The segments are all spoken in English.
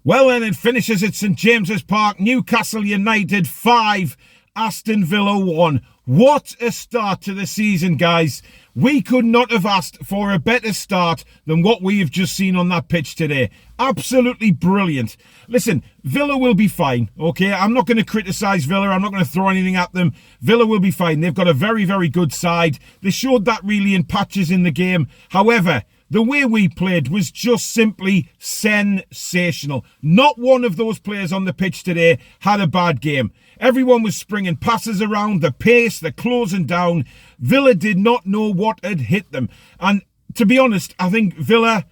Well, then it finishes at St James's Park. Newcastle United 5, Aston Villa 1. What a start to the season, guys. We could not have asked for a better start than what we have just seen on that pitch today. Absolutely brilliant. Listen, Villa will be fine, okay? I'm not going to criticise Villa. I'm not going to throw anything at them. Villa will be fine. They've got a very, very good side. They showed that really in patches in the game. However, the way we played was just simply sensational. Not one of those players on the pitch today had a bad game. Everyone was springing passes around, the pace, the closing down. Villa did not know what had hit them. And to be honest, I think Villa,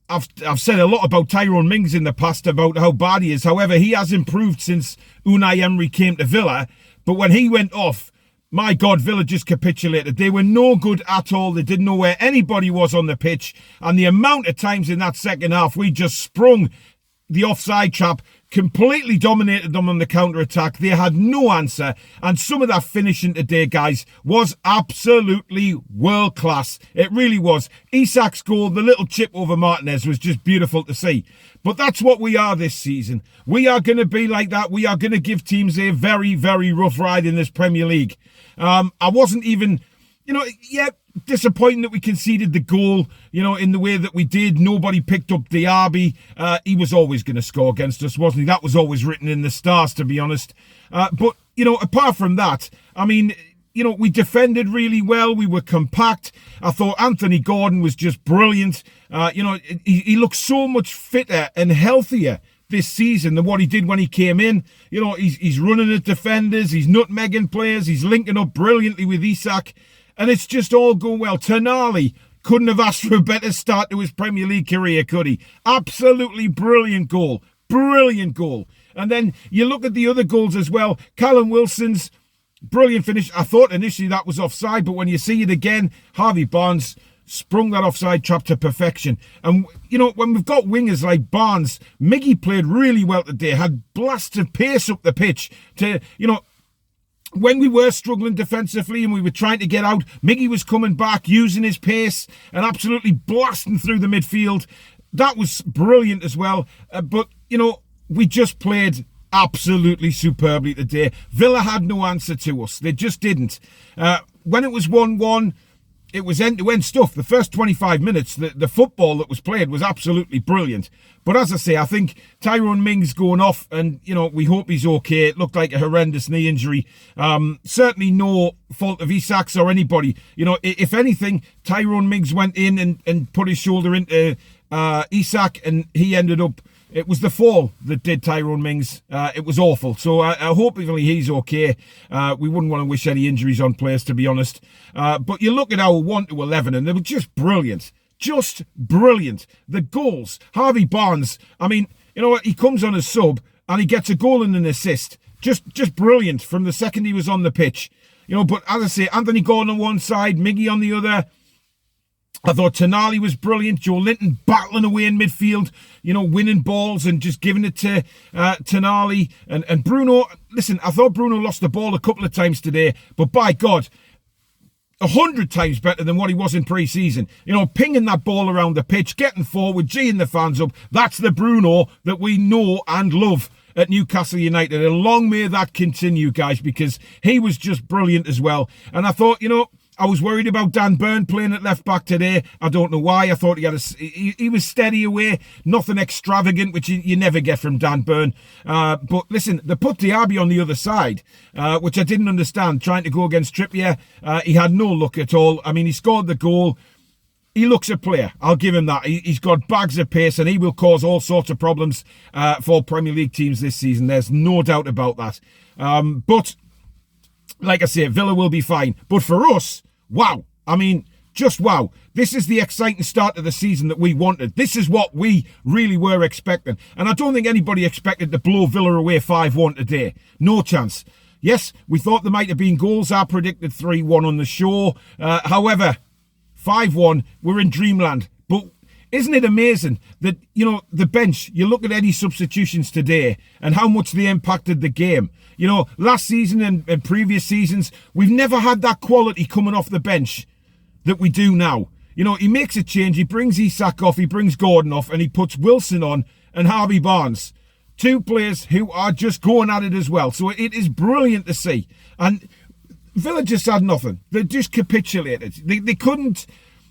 I've said a lot about Tyrone Mings in the past about how bad he is. However, he has improved since Unai Emery came to Villa. But when he went off, my God, Villa just capitulated. They were no good at all. They didn't know where anybody was on the pitch. And the amount of times in that second half we just sprung the offside trap, completely dominated them on the counter-attack. They had no answer. And some of that finishing today, guys, was absolutely world-class. It really was. Isak's goal, the little chip over Martinez, was just beautiful to see. But that's what we are this season. We are going to be like that. We are going to give teams a very, very rough ride in this Premier League. I wasn't even, disappointing that we conceded the goal, in the way that we did. Nobody picked up Diaby. He was always going to score against us, wasn't he? That was always written in the stars, to be honest. But apart from that, we defended really well. We were compact. I thought Anthony Gordon was just brilliant. He looks so much fitter and healthier this season than what he did when he came in. He's running at defenders, he's nutmegging players, he's linking up brilliantly with Isak, and it's just all going well. Tonali couldn't have asked for a better start to his Premier League career, could he? Absolutely brilliant goal. Brilliant goal. And then you look at the other goals as well. Callum Wilson's brilliant finish. I thought initially that was offside, but when you see it again, Harvey Barnes sprung that offside trap to perfection. And, when we've got wingers like Barnes, Miggy played really well today, had blasts of pace up the pitch to, when we were struggling defensively and we were trying to get out, Miggy was coming back, using his pace and absolutely blasting through the midfield. That was brilliant as well. But, we just played absolutely superbly today. Villa had no answer to us. They just didn't. When it was 1-1, it was end-to-end stuff. The first 25 minutes, the football that was played was absolutely brilliant. But as I say, I think Tyrone Mings going off, and, we hope he's okay. It looked like a horrendous knee injury. Certainly no fault of Isak's or anybody. If anything, Tyrone Mings went in and put his shoulder into Isak, and he ended up... It was the fall that did Tyrone Mings. It was awful. So hopefully he's okay. We wouldn't want to wish any injuries on players, to be honest. But you look at our 1-11 and they were just brilliant. Just brilliant. The goals. Harvey Barnes, he comes on as sub and he gets a goal and an assist. Just brilliant from the second he was on the pitch. But as I say, Anthony Gordon on one side, Miggy on the other. I thought Tonali was brilliant. Joe Linton battling away in midfield, winning balls and just giving it to Tonali. And Bruno, listen, I thought Bruno lost the ball a couple of times today, but by God, 100 times better than what he was in pre-season. Pinging that ball around the pitch, getting forward, geeing the fans up. That's the Bruno that we know and love at Newcastle United. And long may that continue, guys, because he was just brilliant as well. And I thought, I was worried about Dan Burn playing at left back today. I don't know why. I thought he was steady away, nothing extravagant, which you never get from Dan Burn. But listen, they put Diaby on the other side, which I didn't understand. Trying to go against Trippier, he had no luck at all. He scored the goal. He looks a player. I'll give him that. He's got bags of pace and he will cause all sorts of problems for Premier League teams this season. There's no doubt about that. But like I say, Villa will be fine. But for us, wow. Just wow. This is the exciting start of the season that we wanted. This is what we really were expecting. And I don't think anybody expected to blow Villa away 5-1 today. No chance. Yes, we thought there might have been goals. I predicted 3-1 on the show. However, 5-1, we're in dreamland. But isn't it amazing that, the bench, you look at any substitutions today and how much they impacted the game. Last season and previous seasons, we've never had that quality coming off the bench that we do now. He makes a change, he brings Isak off, he brings Gordon off, and he puts Wilson on, and Harvey Barnes. Two players who are just going at it as well. So it is brilliant to see. And Villa just had nothing. They just capitulated. They couldn't...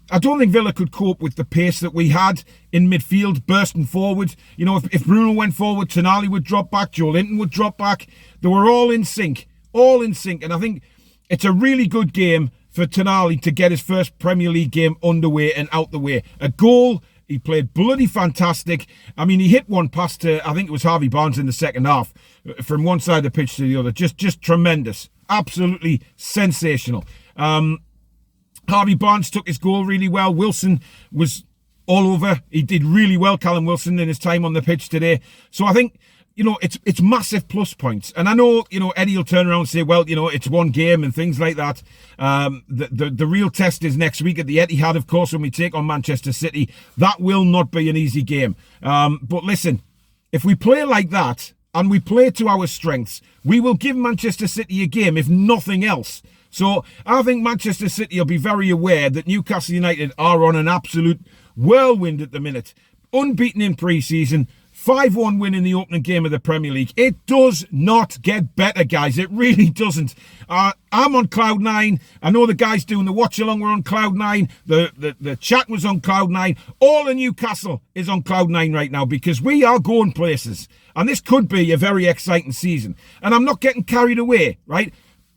I don't think Villa could cope with the pace that we had in midfield, bursting forward. You know, if Bruno went forward, Tonali would drop back, Joe Linton would drop back. They were all in sync. And I think it's a really good game for Tonali to get his first Premier League game underway and out the way. A goal... He played bloody fantastic. I mean, he hit one past to, I think it was Harvey Barnes in the second half, from one side of the pitch to the other. Just tremendous. Absolutely sensational. Harvey Barnes took his goal really well. Wilson was all over. He did really well, Callum Wilson, in his time on the pitch today. So I think, you know, it's massive plus points. And I know, you know, Eddie will turn around and say, well, you know, it's one game and things like that. The real test is next week at the Etihad, of course, when we take on Manchester City. That will not be an easy game. But listen, if we play like that and we play to our strengths, we will give Manchester City a game, if nothing else. So I think Manchester City will be very aware that Newcastle United are on an absolute whirlwind at the minute. Unbeaten in pre-season. 5-1 win in the opening game of the Premier League. It does not get better, guys. It really doesn't. I'm on cloud nine. I know the guys doing the watch along were on cloud nine. The chat was on cloud nine. All of Newcastle is on cloud nine right now because we are going places. And this could be a very exciting season. And I'm not getting carried away, right?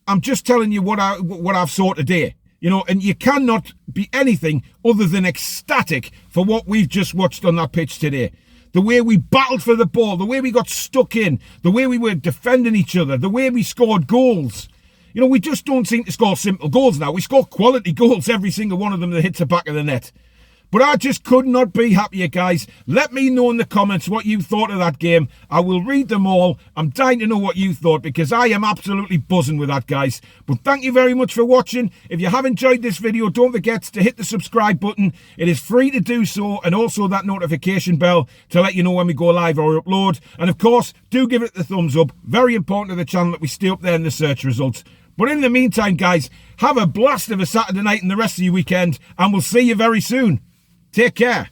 I'm just telling you what I've saw today. You know, and you cannot be anything other than ecstatic for what we've just watched on that pitch today. The way we battled for the ball, the way we got stuck in, the way we were defending each other, the way we scored goals. You know, we just don't seem to score simple goals now. We score quality goals, every single one of them that hits the back of the net. But I just could not be happier, guys. Let me know in the comments what you thought of that game. I will read them all. I'm dying to know what you thought because I am absolutely buzzing with that, guys. But thank you very much for watching. If you have enjoyed this video, don't forget to hit the subscribe button. It is free to do so, and also that notification bell to let you know when we go live or upload. And of course, do give it the thumbs up. Very important to the channel that we stay up there in the search results. But in the meantime, guys, have a blast of a Saturday night and the rest of your weekend, and we'll see you very soon. Take care.